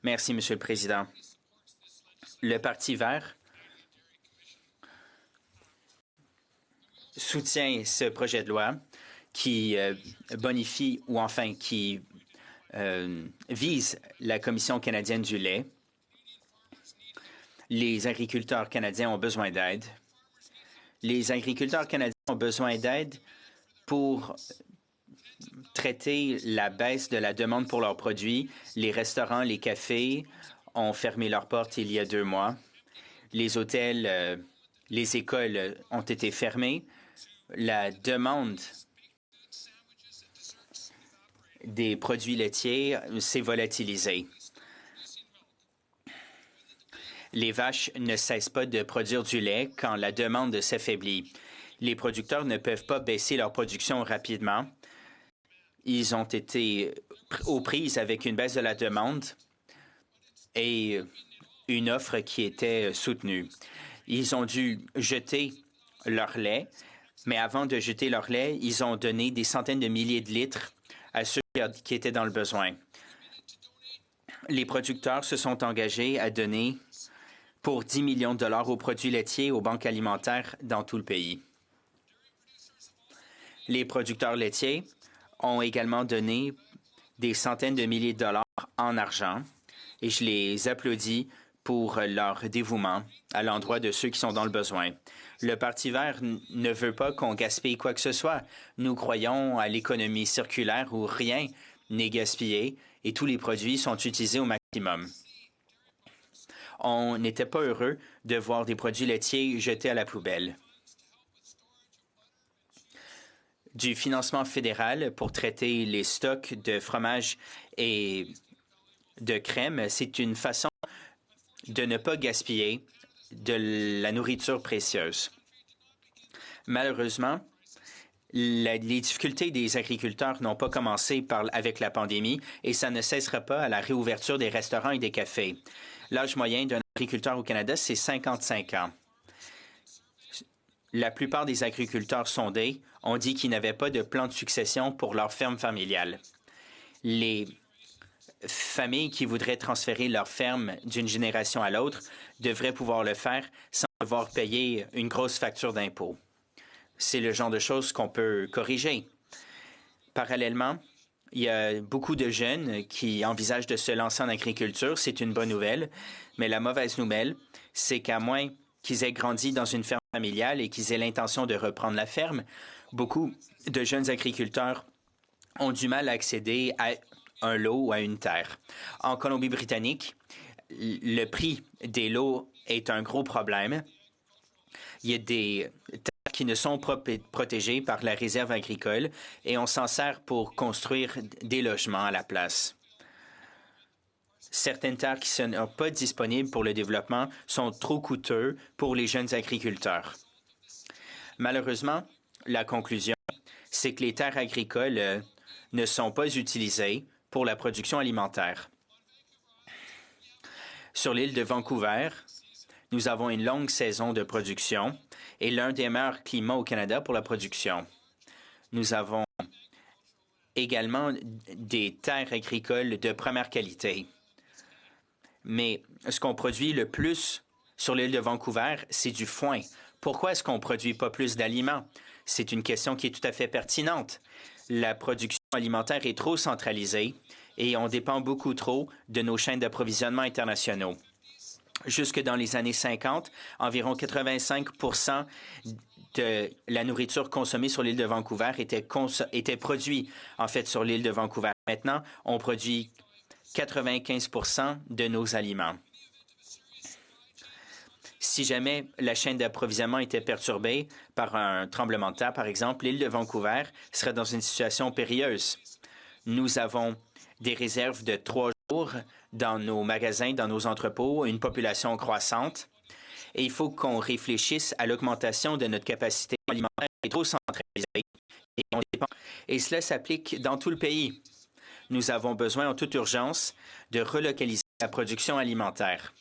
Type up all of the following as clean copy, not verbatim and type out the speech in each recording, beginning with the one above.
Merci, Monsieur le Président. Le Parti vert soutient ce projet de loi qui bonifie ou enfin qui vise la Commission canadienne du lait. Les agriculteurs canadiens ont besoin d'aide. Les agriculteurs canadiens ont besoin d'aide pour traiter la baisse de la demande pour leurs produits. Les restaurants, les cafés ont fermé leurs portes il y a 2 mois. Les hôtels, les écoles ont été fermées. La demande des produits laitiers s'est volatilisée. Les vaches ne cessent pas de produire du lait quand la demande s'affaiblit. Les producteurs ne peuvent pas baisser leur production rapidement. Ils ont été aux prises avec une baisse de la demande et une offre qui était soutenue. Ils ont dû jeter leur lait, mais avant de jeter leur lait, ils ont donné des centaines de milliers de litres à ceux qui étaient dans le besoin. Les producteurs se sont engagés à donner pour 10 millions de dollars aux produits laitiers aux banques alimentaires dans tout le pays. Les producteurs laitiers ont également donné des centaines de milliers de dollars en argent et je les applaudis pour leur dévouement à l'endroit de ceux qui sont dans le besoin. Le Parti vert ne veut pas qu'on gaspille quoi que ce soit. Nous croyons à l'économie circulaire où rien n'est gaspillé et tous les produits sont utilisés au maximum. On n'était pas heureux de voir des produits laitiers jetés à la poubelle. Du financement fédéral pour traiter les stocks de fromage et de crème, c'est une façon de ne pas gaspiller de la nourriture précieuse. Malheureusement, les difficultés des agriculteurs n'ont pas commencé avec la pandémie et ça ne cessera pas à la réouverture des restaurants et des cafés. L'âge moyen d'un agriculteur au Canada, c'est 55 ans. La plupart des agriculteurs sondés ont dit qu'ils n'avaient pas de plan de succession pour leur ferme familiale. Les familles qui voudraient transférer leur ferme d'une génération à l'autre devraient pouvoir le faire sans devoir payer une grosse facture d'impôt. C'est le genre de choses qu'on peut corriger. Parallèlement, il y a beaucoup de jeunes qui envisagent de se lancer en agriculture. C'est une bonne nouvelle, mais la mauvaise nouvelle, c'est qu'à moins qu'ils aient grandi dans une ferme familiale et qu'ils aient l'intention de reprendre la ferme, beaucoup de jeunes agriculteurs ont du mal à accéder à un lot ou à une terre. En Colombie-Britannique, le prix des lots est un gros problème. Il y a des terres qui ne sont pas protégées par la réserve agricole et on s'en sert pour construire des logements à la place. Certaines terres qui ne sont pas disponibles pour le développement sont trop coûteuses pour les jeunes agriculteurs. Malheureusement, la conclusion, c'est que les terres agricoles ne sont pas utilisées pour la production alimentaire. Sur l'île de Vancouver, nous avons une longue saison de production et l'un des meilleurs climats au Canada pour la production. Nous avons également des terres agricoles de première qualité. Mais ce qu'on produit le plus sur l'île de Vancouver, c'est du foin. Pourquoi est-ce qu'on ne produit pas plus d'aliments? C'est une question qui est tout à fait pertinente. La production alimentaire est trop centralisée et on dépend beaucoup trop de nos chaînes d'approvisionnement internationaux. Jusque dans les années 50, environ 85 de la nourriture consommée sur l'île de Vancouver était produite en fait sur l'île de Vancouver. Maintenant, on produit 95 de nos aliments. Si jamais la chaîne d'approvisionnement était perturbée par un tremblement de terre, par exemple, l'île de Vancouver serait dans une situation périlleuse. Nous avons des réserves de 3 jours dans nos magasins, dans nos entrepôts, une population croissante. Et il faut qu'on réfléchisse à l'augmentation de notre capacité alimentaire qui est trop centralisée. Et cela s'applique dans tout le pays. Nous avons besoin en toute urgence de relocaliser la production alimentaire.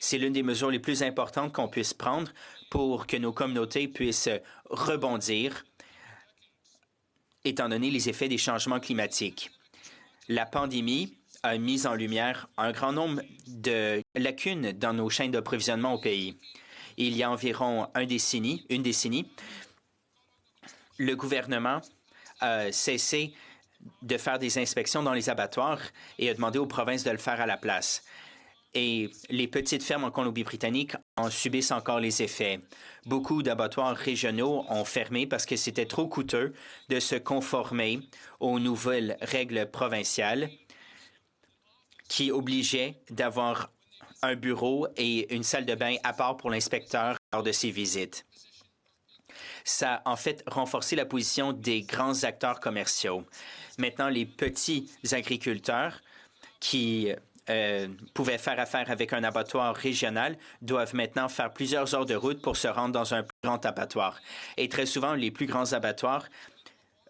C'est l'une des mesures les plus importantes qu'on puisse prendre pour que nos communautés puissent rebondir, étant donné les effets des changements climatiques. La pandémie a mis en lumière un grand nombre de lacunes dans nos chaînes d'approvisionnement au pays. Il y a environ une décennie, le gouvernement a cessé de faire des inspections dans les abattoirs et a demandé aux provinces de le faire à la place. Et les petites fermes en Colombie-Britannique en subissent encore les effets. Beaucoup d'abattoirs régionaux ont fermé parce que c'était trop coûteux de se conformer aux nouvelles règles provinciales qui obligeaient d'avoir un bureau et une salle de bain à part pour l'inspecteur lors de ses visites. Ça a en fait renforcé la position des grands acteurs commerciaux. Maintenant, les petits agriculteurs qui pouvaient faire affaire avec un abattoir régional doivent maintenant faire plusieurs heures de route pour se rendre dans un plus grand abattoir. Et très souvent, les plus grands abattoirs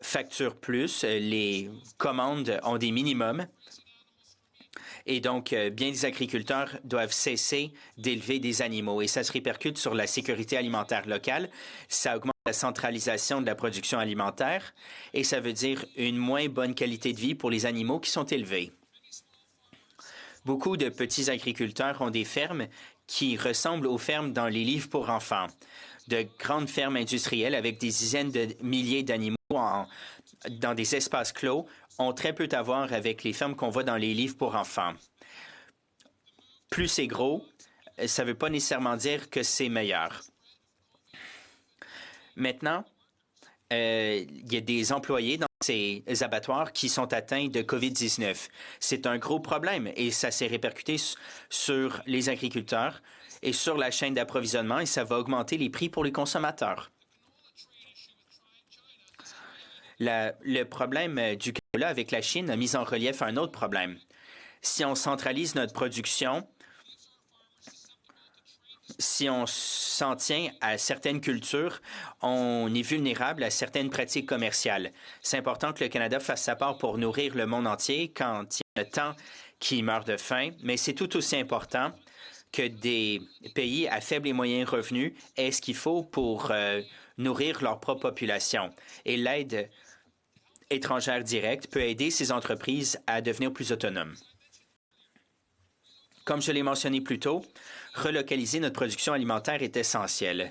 facturent plus, les commandes ont des minimums. Et donc, bien des agriculteurs doivent cesser d'élever des animaux et ça se répercute sur la sécurité alimentaire locale. Ça augmente la centralisation de la production alimentaire et ça veut dire une moins bonne qualité de vie pour les animaux qui sont élevés. Beaucoup de petits agriculteurs ont des fermes qui ressemblent aux fermes dans les livres pour enfants. De grandes fermes industrielles avec des dizaines de milliers d'animaux dans des espaces clos ont très peu à voir avec les fermes qu'on voit dans les livres pour enfants. Plus c'est gros, ça ne veut pas nécessairement dire que c'est meilleur. Maintenant, il y a des employés dans ces abattoirs qui sont atteints de COVID-19. C'est un gros problème et ça s'est répercuté sur les agriculteurs et sur la chaîne d'approvisionnement et ça va augmenter les prix pour les consommateurs. Le problème du canola avec la Chine a mis en relief un autre problème. Si on centralise notre production, si on s'en tient à certaines cultures, on est vulnérable à certaines pratiques commerciales. C'est important que le Canada fasse sa part pour nourrir le monde entier quand il y a tant qui meurent de faim, mais c'est tout aussi important que des pays à faibles et moyens revenus aient ce qu'il faut pour nourrir leur propre population. Et l'aide étrangère directe peut aider ces entreprises à devenir plus autonomes. Comme je l'ai mentionné plus tôt, relocaliser notre production alimentaire est essentiel.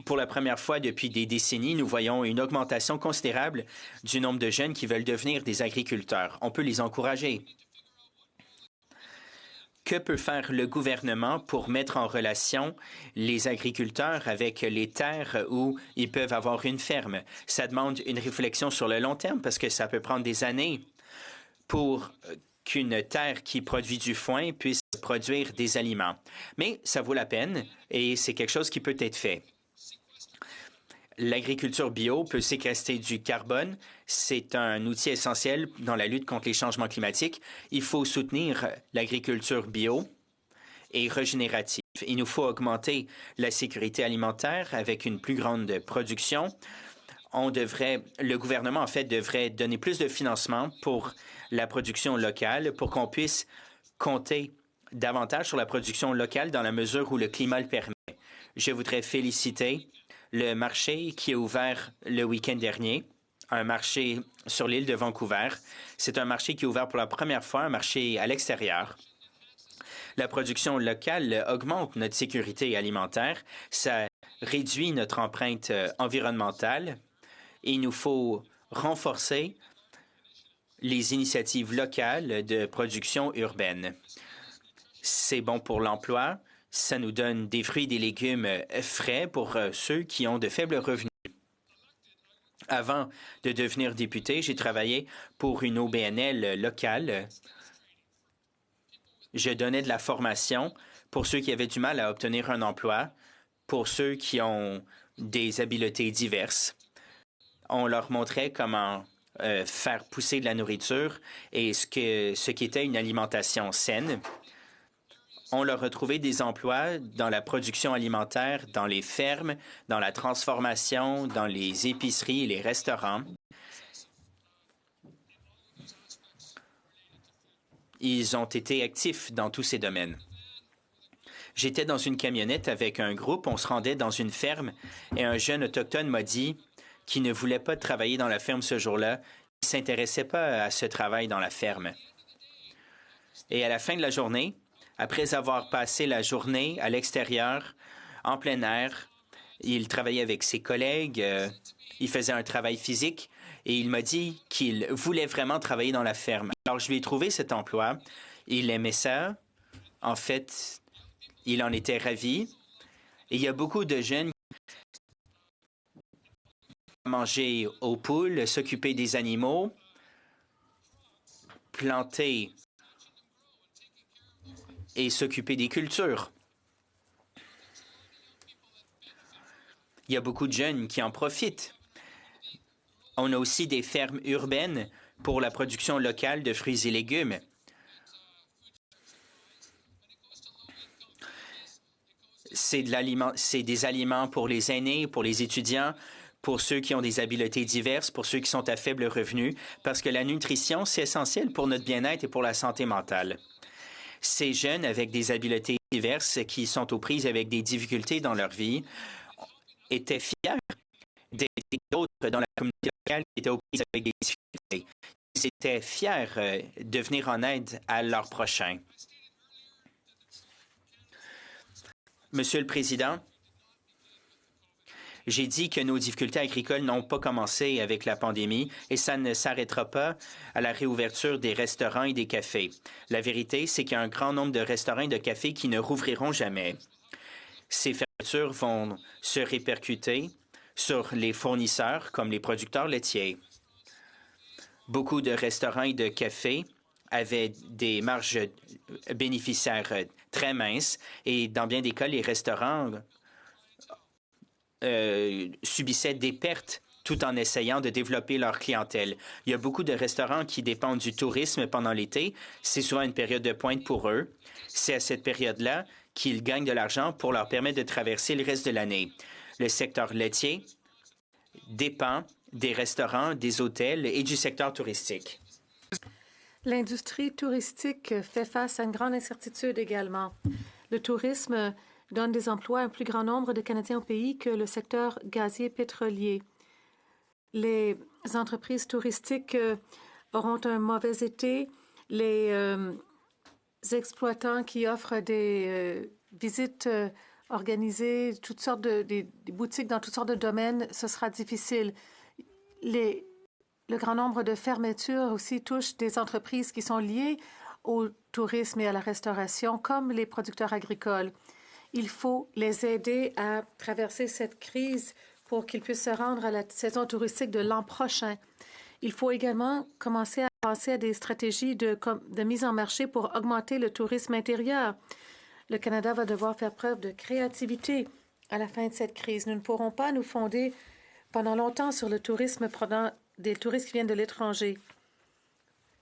Pour la première fois depuis des décennies, nous voyons une augmentation considérable du nombre de jeunes qui veulent devenir des agriculteurs. On peut les encourager. Que peut faire le gouvernement pour mettre en relation les agriculteurs avec les terres où ils peuvent avoir une ferme? Ça demande une réflexion sur le long terme parce que ça peut prendre des années pour qu'une terre qui produit du foin puisse produire des aliments. Mais ça vaut la peine et c'est quelque chose qui peut être fait. L'agriculture bio peut séquestrer du carbone. C'est un outil essentiel dans la lutte contre les changements climatiques. Il faut soutenir l'agriculture bio et régénérative. Il nous faut augmenter la sécurité alimentaire avec une plus grande production. Le gouvernement, en fait, devrait donner plus de financement pour la production locale pour qu'on puisse compter davantage sur la production locale dans la mesure où le climat le permet. Je voudrais féliciter le marché qui est ouvert le week-end dernier, un marché sur l'île de Vancouver. C'est un marché qui est ouvert pour la première fois, un marché à l'extérieur. La production locale augmente notre sécurité alimentaire, ça réduit notre empreinte environnementale et il nous faut renforcer les initiatives locales de production urbaine. C'est bon pour l'emploi. Ça nous donne des fruits et des légumes frais pour ceux qui ont de faibles revenus. Avant de devenir député, j'ai travaillé pour une OBNL locale. Je donnais de la formation pour ceux qui avaient du mal à obtenir un emploi, pour ceux qui ont des habiletés diverses. On leur montrait comment faire pousser de la nourriture et ce qui était une alimentation saine. On leur a trouvé des emplois dans la production alimentaire, dans les fermes, dans la transformation, dans les épiceries et les restaurants. Ils ont été actifs dans tous ces domaines. J'étais dans une camionnette avec un groupe, on se rendait dans une ferme et un jeune autochtone m'a dit qu'il ne voulait pas travailler dans la ferme ce jour-là. ne s'intéressaient pas à ce travail dans la ferme. Et à la fin de la journée, après avoir passé la journée à l'extérieur, en plein air, il travaillait avec ses collègues, il faisait un travail physique et il m'a dit qu'il voulait vraiment travailler dans la ferme. Alors, je lui ai trouvé cet emploi. Il aimait ça. En fait, il en était ravi. Et il y a beaucoup de jeunes qui manger aux poules, s'occuper des animaux, planter et s'occuper des cultures. Il y a beaucoup de jeunes qui en profitent. On a aussi des fermes urbaines pour la production locale de fruits et légumes. C'est des aliments pour les aînés, pour les étudiants, pour ceux qui ont des habiletés diverses, pour ceux qui sont à faible revenu, parce que la nutrition, c'est essentiel pour notre bien-être et pour la santé mentale. Ces jeunes avec des habiletés diverses qui sont aux prises avec des difficultés dans leur vie étaient fiers d'aider d'autres dans la communauté locale qui étaient aux prises avec des difficultés. Ils étaient fiers de venir en aide à leurs prochains. Monsieur le Président, j'ai dit que nos difficultés agricoles n'ont pas commencé avec la pandémie et ça ne s'arrêtera pas à la réouverture des restaurants et des cafés. La vérité, c'est qu'il y a un grand nombre de restaurants et de cafés qui ne rouvriront jamais. Ces fermetures vont se répercuter sur les fournisseurs comme les producteurs laitiers. Beaucoup de restaurants et de cafés avaient des marges bénéficiaires très minces et dans bien des cas, les restaurants subissaient des pertes tout en essayant de développer leur clientèle. Il y a beaucoup de restaurants qui dépendent du tourisme pendant l'été. C'est souvent une période de pointe pour eux. C'est à cette période-là qu'ils gagnent de l'argent pour leur permettre de traverser le reste de l'année. Le secteur laitier dépend des restaurants, des hôtels et du secteur touristique. L'industrie touristique fait face à une grande incertitude également. Le tourisme donne des emplois à un plus grand nombre de Canadiens au pays que le secteur gazier pétrolier. Les entreprises touristiques auront un mauvais été. Les exploitants qui offrent des visites organisées, toutes sortes des boutiques dans toutes sortes de domaines, ce sera difficile. Le grand nombre de fermetures aussi touche des entreprises qui sont liées au tourisme et à la restauration, comme les producteurs agricoles. Il faut les aider à traverser cette crise pour qu'ils puissent se rendre à la saison touristique de l'an prochain. Il faut également commencer à penser à des stratégies de mise en marché pour augmenter le tourisme intérieur. Le Canada va devoir faire preuve de créativité à la fin de cette crise. Nous ne pourrons pas nous fonder pendant longtemps sur le tourisme prenant des touristes qui viennent de l'étranger.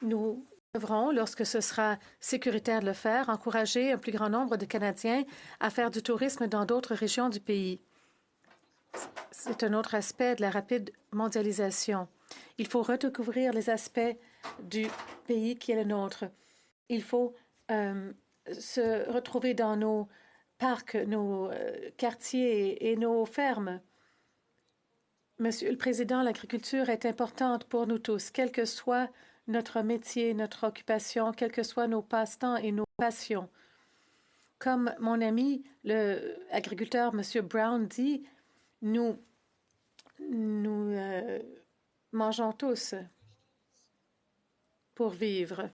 Nous devrons, lorsque ce sera sécuritaire de le faire, encourager un plus grand nombre de Canadiens à faire du tourisme dans d'autres régions du pays. C'est un autre aspect de la rapide mondialisation. Il faut redécouvrir les aspects du pays qui est le nôtre. Il faut se retrouver dans nos parcs, nos quartiers et nos fermes. Monsieur le Président, l'agriculture est importante pour nous tous, quel que soit notre métier, notre occupation, quels que soient nos passe-temps et nos passions. Comme mon ami, le agriculteur M. Brown dit, nous mangeons tous pour vivre.